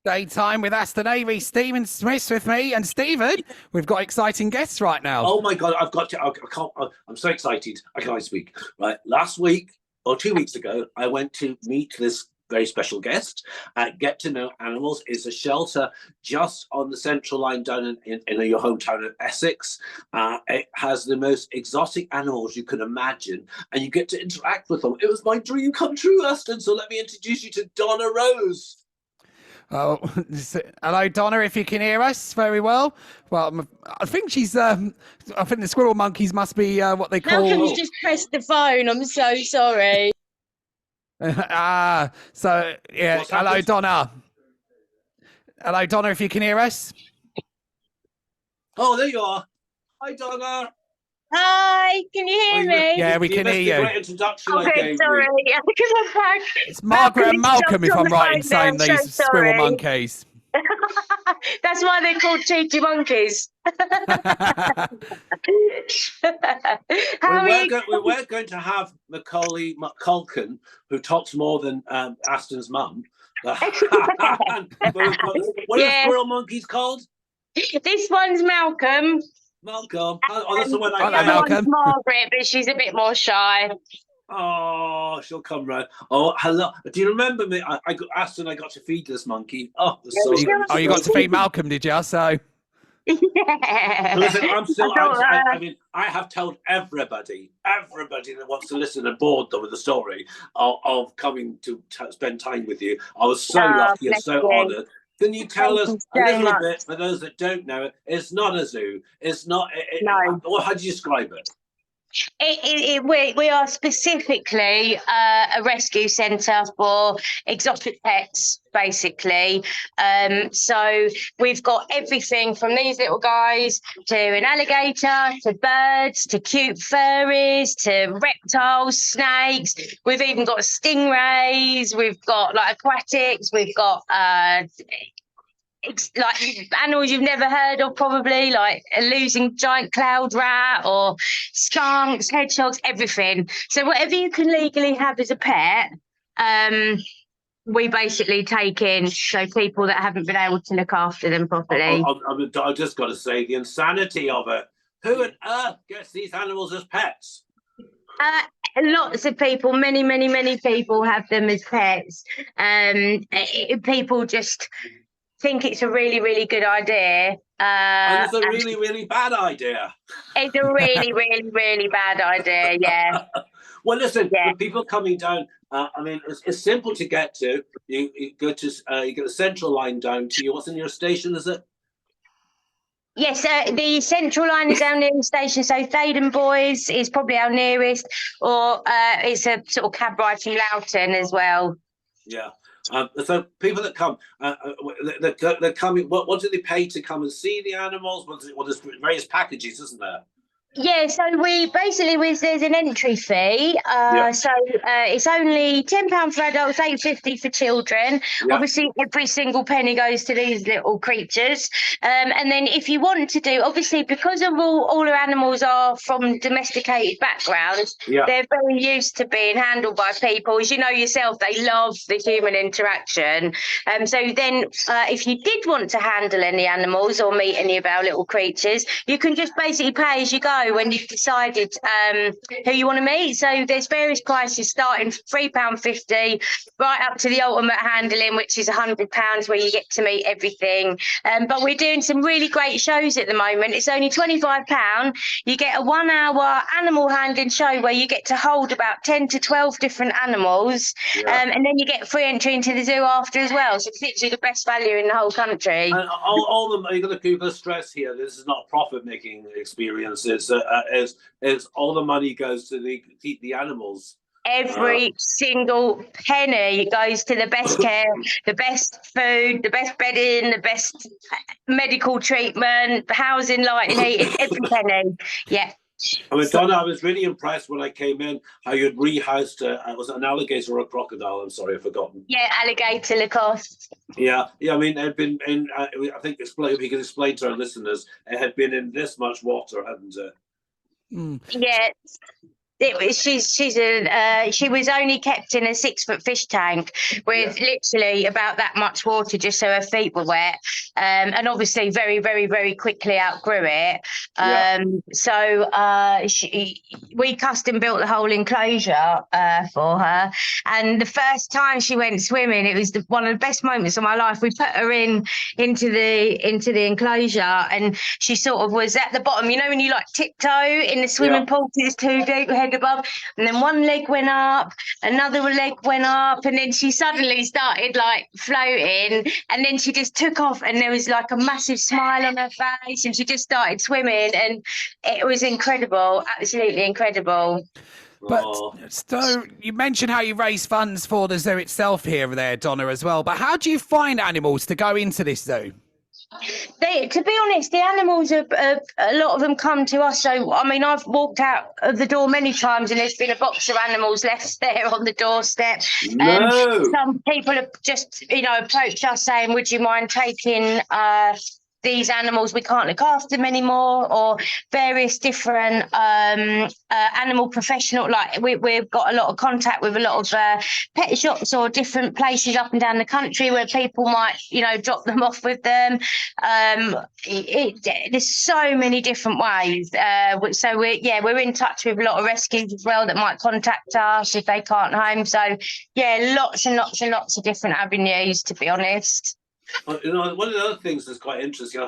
Daytime with Aston and Steven Smith with me. And Steven, we've got exciting guests right now. Oh my God, I've got to, I can't, I'm so excited. I can't speak. Right. Last week or 2 weeks ago, I went to meet this very special guest at Get to Know Animals. Is a shelter just on the Central Line down in your hometown of Essex. It has the most exotic animals you can imagine, and you get to interact with them. It was my dream come true, Aston. So let me introduce you to Donna Rose. Oh, hello, Donna, if you can hear us very well. Well, I think she's, I think the squirrel monkeys must be what they call... How can you just press the phone? I'm so sorry. So, yeah, hello, Donna. Hello, Donna, if you can hear us. Oh, there you are. Hi, Donna. Hi, can you hear me? Yeah, we can hear you. Great introduction. Okay, sorry. Because I'm back. It's Margaret and Malcolm, if I'm right in saying these squirrel monkeys. That's why they're called cheeky monkeys. We were going to have Macaulay Culkin, who talks more than Aston's mum. What are squirrel monkeys called? This one's Malcolm. Malcolm. Oh, that's the one I know. Malcolm. Margaret, but she's a bit more shy. Oh, she'll come round. Oh, hello. Do you remember me? I got Aston. I got to feed this monkey. Oh, you got to feed Malcolm, did you? So. Yeah. Listen, I mean, I have told everybody that wants to listen and bored them with the story of coming to spend time with you. I was so lucky and so honoured. Can you tell us a little bit, for those that don't know it, it's not a zoo. It's not. No. How do you describe it? We are specifically a rescue centre for exotic pets, basically. So we've got everything from these little guys to an alligator, to birds, to cute furries, to reptiles, snakes. We've even got stingrays. We've got like aquatics. We've got like animals you've never heard of, probably, like a losing giant cloud rat or skunks, hedgehogs, everything. So whatever you can legally have as a pet, we basically take in, so people that haven't been able to look after them properly. I just got to say, the insanity of it. Who on earth gets these animals as pets? Lots of people, many people have them as pets. People just think it's a really good idea. And it's a really bad idea. It's a really bad idea, yeah. Well, listen, the people coming down, I mean, it's simple to get to. You go to, you get the Central Line down to you. What's in your station, is it? Yes, the Central Line is our nearest station, so Thaden Boys is probably our nearest, or it's a sort of cab ride from Loughton as well. Yeah. So people that come, they're coming. What do they pay to come and see the animals? Well, there's various packages, isn't there? Yeah, so we basically, there's an entry fee. So it's only £10 for adults, £8.50 for children. Yeah. Obviously, every single penny goes to these little creatures. And then if you want to do, obviously, because of all our animals are from domesticated backgrounds, they're very used to being handled by people. As you know yourself, they love the human interaction. So then if you did want to handle any animals or meet any of our little creatures, you can just basically pay as you go when you've decided who you want to meet. So there's various prices starting from £3.50 right up to the ultimate handling, which is £100, where you get to meet everything. But we're doing some really great shows at the moment. It's only £25. You get a 1 hour animal handling show where you get to hold about 10 to 12 different animals. And then you get free entry into the zoo after as well. So it's literally the best value in the whole country. And all the you've got to stress here, this is not a profit-making experience. It's all the money goes to the animals. Every single penny goes to the best care, the best food, the best bedding, the best medical treatment, housing, lighting, heating, every penny. Yeah. I mean, Donna, I was really impressed when I came in how you'd rehoused was it an alligator or a crocodile? I'm sorry, I've forgotten. Yeah, alligator Lacoste. Yeah. I mean, it had been in. I think we can explain to our listeners. It had been in this much water, hadn't it? Yeah. She was only kept in a 6-foot fish tank with literally about that much water just so her feet were wet, and obviously very, very, very quickly outgrew it. We custom built the whole enclosure for her, and the first time she went swimming, it was one of the best moments of my life. We put her into the enclosure, and she sort of was at the bottom. You know when you like tiptoe in the swimming pool because it's too deep, head above, and then one leg went up, another leg went up, and then she suddenly started like floating, and then she just took off, and there was like a massive smile on her face, and she just started swimming, and it was incredible, absolutely incredible. But so you mentioned how you raise funds for the zoo itself here there, Donna, as well. But how do you find animals to go into this zoo? To be honest, the animals a lot of them come to us. So I mean, I've walked out of the door many times, and there's been a box of animals left there on the doorstep. Some people have just approached us saying, "Would you mind taking these animals? We can't look after them anymore," or various different animal professional. Like we've got a lot of contact with a lot of pet shops or different places up and down the country where people might, drop them off with them. There's so many different ways. So we're in touch with a lot of rescues as well that might contact us if they can't home. So lots and lots and lots of different avenues, to be honest. One of the other things that's quite interesting,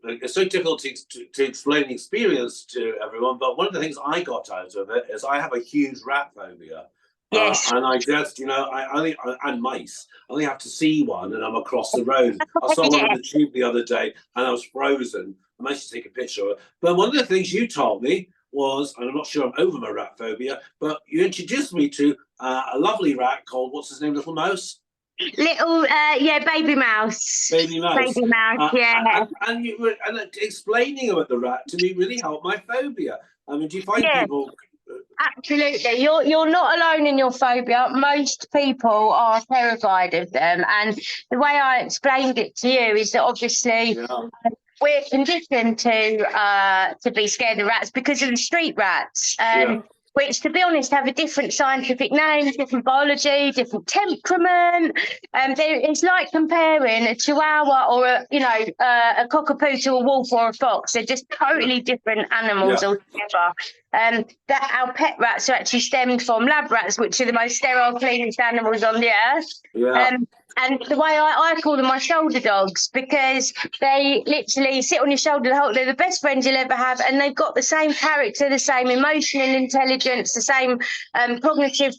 it's so difficult to explain the experience to everyone, but one of the things I got out of it is I have a huge rat phobia. Yes. And I just, and mice. I only have to see one and I'm across the road. I saw one on the tube the other day and I was frozen. I managed to take a picture of it. But one of the things you told me was, and I'm not sure I'm over my rat phobia, but you introduced me to a lovely rat called, what's his name, Little Mouse? Baby mouse. Baby mouse. Baby mouse, And explaining about the rat to me really helped my phobia. I mean, do you find people? Absolutely. You're not alone in your phobia. Most people are terrified of them. And the way I explained it to you is that obviously we're conditioned to be scared of rats because of the street rats. Which, to be honest, have a different scientific name, different biology, different temperament. It's like comparing a chihuahua or a cockapoo to a wolf or a fox. They're just totally different animals altogether. That our pet rats are actually stemmed from lab rats, which are the most sterile, cleanest animals on the earth. And the way I call them my shoulder dogs, because they literally sit on your shoulder the whole. They're the best friends you'll ever have, and they've got the same character, the same emotional intelligence, the same cognitive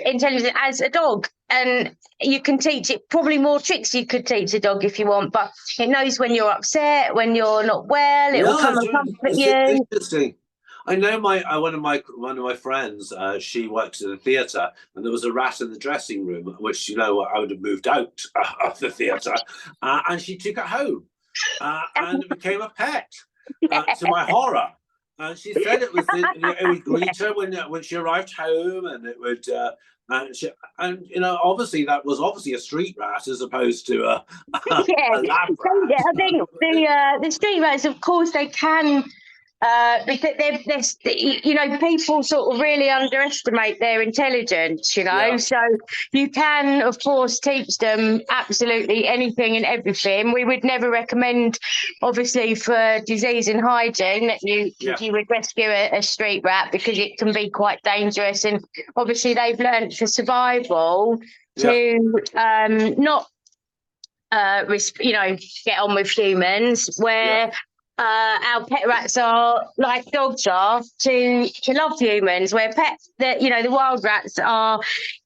intelligence as a dog. And you can teach it probably more tricks you could teach a dog if you want, but it knows when you're upset, when you're not well. It will come and comfort you. Interesting. I know one of my friends. She works in the theatre, and there was a rat in the dressing room, which I would have moved out of the theatre, and she took it home, and it became a pet. To my horror, and she said it would greet her when she arrived home, and it would. Obviously that was a street rat as opposed to a lab rat. I think the street rats, of course, they can. Because people sort of really underestimate their intelligence, so you can, of course, teach them absolutely anything and everything. We would never recommend, obviously, for disease and hygiene that you would rescue a street rat, because it can be quite dangerous, and obviously they've learned for survival to not get on with humans, where our pet rats are like dogs are to love humans, where the wild rats are,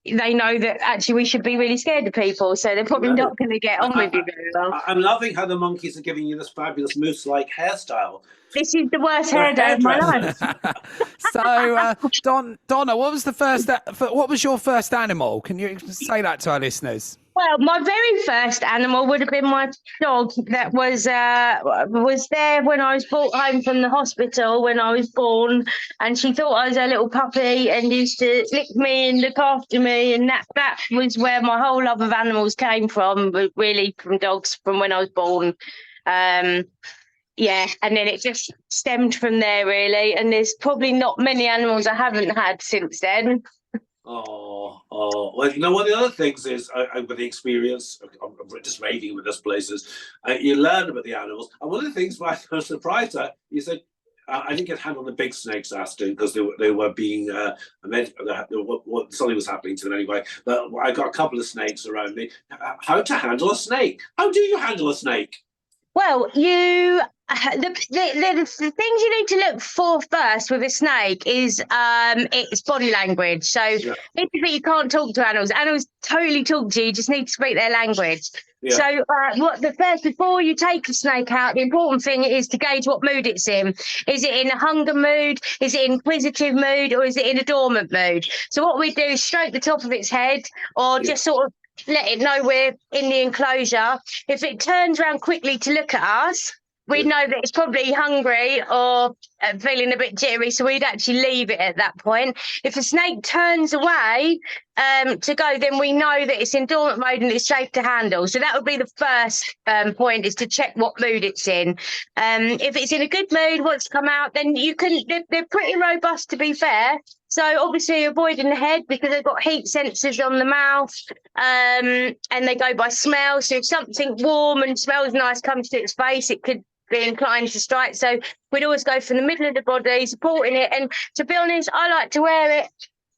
they know that actually we should be really scared of people, so they're probably not going to get on with you very well. I'm loving how the monkeys are giving you this fabulous moose-like hairstyle. This is the worst hair day of my life. So, Donna, what was your first animal? Can you say that to our listeners? Well, my very first animal would have been my dog that was there when I was brought home from the hospital when I was born, and she thought I was a little puppy and used to lick me and look after me, and that was where my whole love of animals came from, really, from dogs from when I was born. yeah, and then it just stemmed from there, really. And there's probably not many animals I haven't had since then. Well, you know, one of the other things is, with the experience, I'm just raving with this place, is you learn about the animals. And one of the things why I was surprised at, you said, I didn't get a hand on the big snakes, Aston, because they were being something was happening to them anyway. But I got a couple of snakes around me. How to handle a snake? How do you handle a snake? Well, the things you need to look for first with a snake is its body language. So basically, you can't talk to animals. Animals totally talk to you. You just need to speak their language. Yeah. So before you take a snake out, the important thing is to gauge what mood it's in. Is it in a hunger mood? Is it in inquisitive mood? Or is it in a dormant mood? So what we do is stroke the top of its head, or just sort of let it know we're in the enclosure. If it turns around quickly to look at us, we know that it's probably hungry or feeling a bit jittery, so we'd actually leave it at that point. If a snake turns away to go, then we know that it's in dormant mode and it's safe to handle. So that would be the first point, is to check what mood it's in. If it's in a good mood, wants to come out, then they're pretty robust, to be fair. So obviously avoiding the head, because they've got heat sensors on the mouth, and they go by smell. So if something warm and smells nice comes to its face, it could be inclined to strike. So we'd always go from the middle of the body, supporting it. And to be honest, I like to wear it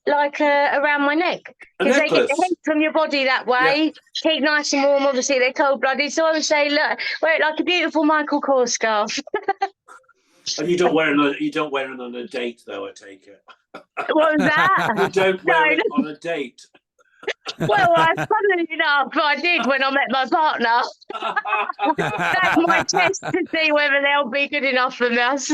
like around my neck, because they get the heat from your body that way. Keep nice and warm. Obviously they're cold-blooded, so I would say, look, wear it like a beautiful Michael Kors scarf. And you don't wear it on a date, though, I take it. What was that? You don't wear it on a date. Well, funnily enough, I did when I met my partner. That's my test to see whether they'll be good enough for us.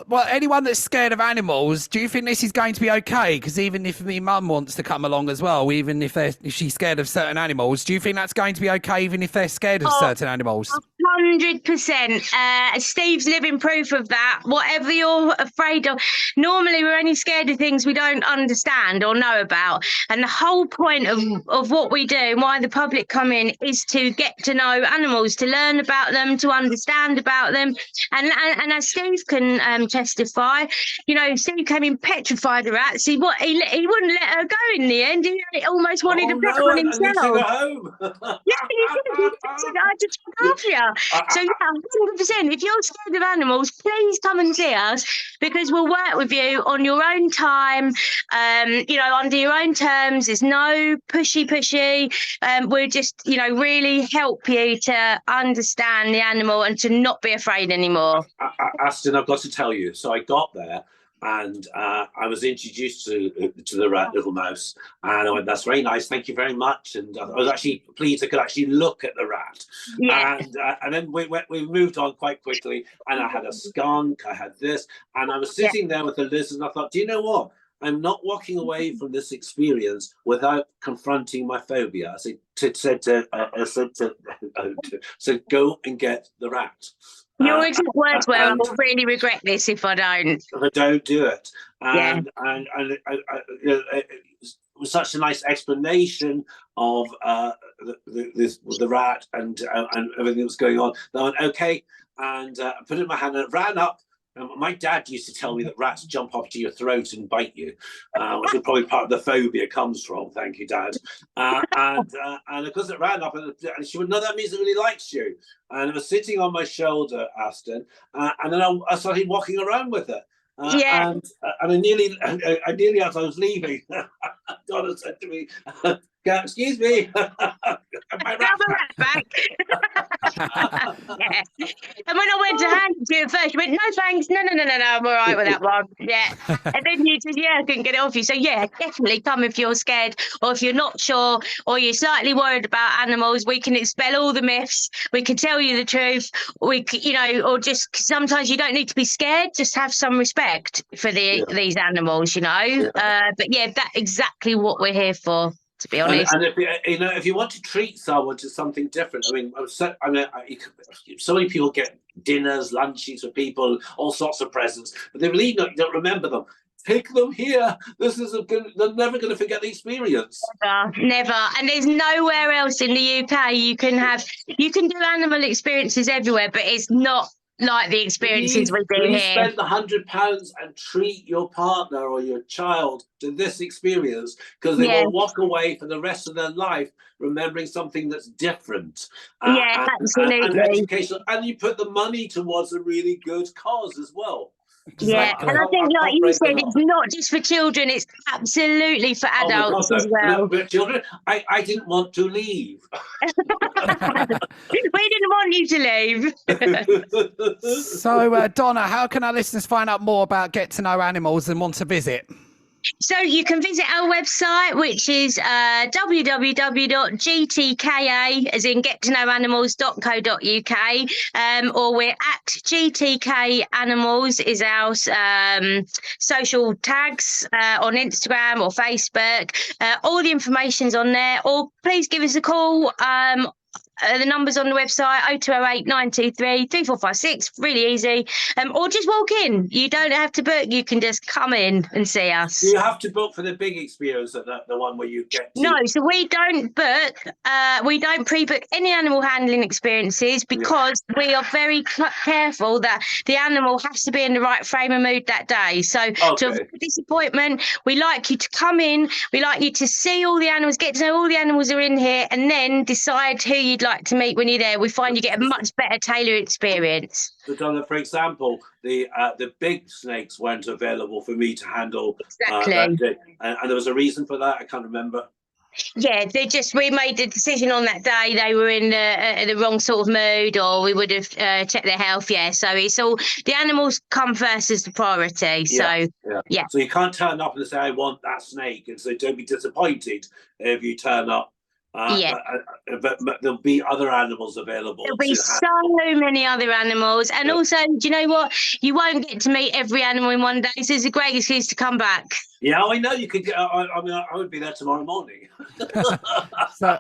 Well, anyone that's scared of animals, do you think this is going to be okay? Because even if my mum wants to come along as well, even if she's scared of certain animals, do you think that's going to be okay, even if they're scared of certain animals? 100%. Steve's living proof of that. Whatever you're afraid of, normally we're only scared of things we don't understand or know about. And the whole point of what we do and why the public come in is to get to know animals, to learn about them, to understand about them. And as Steve can testify, you know, Steve came in petrified of rats. He wouldn't let her go in the end. He almost wanted to pet one himself. I need to go home. Yeah, I just look after you. So yeah, 100%. If you're scared of animals, please come and see us, because we'll work with you on your own time. You know, under your own terms. There's no pushy. We'll just, you know, really help you to understand the animal and to not be afraid anymore. Aston, I've got to tell you. So I got there, and I was introduced to the rat, little mouse, and I went, "That's very nice, thank you very much." And I was actually pleased I could actually look at the rat. Yeah. And then we moved on quite quickly, and I had a skunk, I had this, and I was sitting there with the lizard, and I thought, do you know what? I'm not walking away from this experience without confronting my phobia. I said, go and get the rat. Your exact words were, "I will really regret this if I don't." If I don't do it. And it was such a nice explanation of the rat and everything that was going on. I went, okay, and I put it in my hand and it ran up. My dad used to tell me that rats jump up to your throat and bite you, which is probably part of the phobia comes from. Thank you, Dad. And because it ran up, and she went, "No, that means it really likes you." And it was sitting on my shoulder, Aston, and then I started walking around with it. And I nearly, as I was leaving, Donna said to me, "Excuse me, my rat back." Yeah. And when I went to hand it to her first, she went, "No thanks, no, I'm all right with that one." Yeah. And then you said, "Yeah, I couldn't get it off you." So yeah, definitely come if you're scared, or if you're not sure, or you're slightly worried about animals. We can expel all the myths. We can tell you the truth. You know, or just sometimes you don't need to be scared. Just have some respect for these animals. You know. But yeah, that's exactly what we're here for, to be honest. And if you want to treat someone to something different, so many people get dinners, lunches for people, all sorts of presents, but they really don't remember them. take them here. This is they're never going to forget the experience. Never. And there's nowhere else in the UK you can do animal experiences everywhere, but it's not like the experiences we do here. Spend £100 and treat your partner or your child to this experience, because they will walk away for the rest of their life remembering something that's different. Absolutely. And educational, and you put the money towards a really good cause as well. Exactly. And I think, like you said, it's not just for children; it's absolutely for adults as well. But children, I didn't want to leave. We didn't want you to leave. So, Donna, how can our listeners find out more about Get to Know Animals and want to visit? So you can visit our website, which is www.gtka, as in getknowanimals.co.uk, or we're at GTK Animals is our social tags on Instagram or Facebook. All the information's on there, or please give us a call. The numbers on the website, 0208 923 3456, really easy. Or just walk in. You don't have to book, you can just come in and see us. You have to book for the big experience, the one where you get to... No, so we don't book, we don't pre-book any animal handling experiences, because we are very careful that the animal has to be in the right frame of mood that day. So to avoid disappointment, we like you to come in, we like you to see all the animals, get to know all the animals are in here, and then decide who you'd like to meet when you're there. We find you get a much better tailored experience. So, Donna, for example, the big snakes weren't available for me to handle. Exactly. That day. And there was a reason for that. I can't remember. Yeah, we made the decision on that day. They were in the wrong sort of mood, or we would have checked their health. Yeah, so it's all, the animals come first as the priority. So So you can't turn up and say, I want that snake. And so don't be disappointed if you turn up. But there'll be other animals available. There'll be so many other animals. And also, do you know what? You won't get to meet every animal in one day. So it's a great excuse to come back. Yeah, I know you could. I would be there tomorrow morning. So,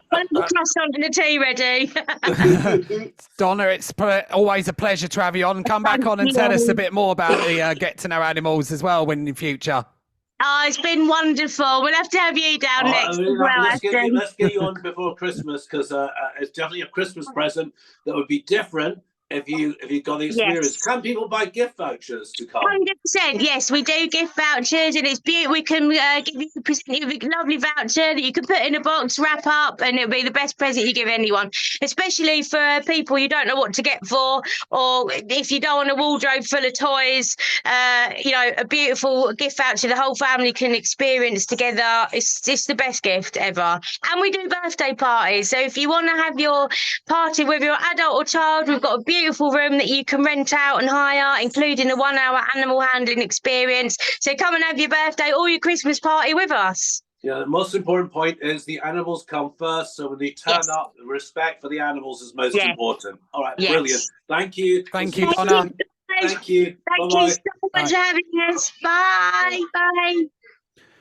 croissant and the tea ready. Donna, it's always a pleasure to have you on. Come back on and tell us a bit more about the Get to Know Animals as well in the future. Oh, it's been wonderful. We'll have to have you down next as well. Let's get you on before Christmas, because it's definitely a Christmas present that would be different if you got the experience. Yes. Can people buy gift vouchers to come? 100%. Yes, we do gift vouchers, and it's beautiful. We can present you with a lovely voucher that you can put in a box, wrap up, and it'll be the best present you give anyone, especially for people you don't know what to get for, or if you don't want a wardrobe full of toys. A beautiful gift voucher the whole family can experience together. It's the best gift ever. And we do birthday parties, so if you want to have your party with your adult or child, we've got a beautiful room that you can rent out and hire, including a 1-hour animal handling experience. So come and have your birthday or your Christmas party with us. Yeah, the most important point is the animals come first. So when they turn up, the respect for the animals is most important. All right, brilliant. Thank you. Thank you, Donna. Thank you. Thank you so much for having us. Bye. Bye.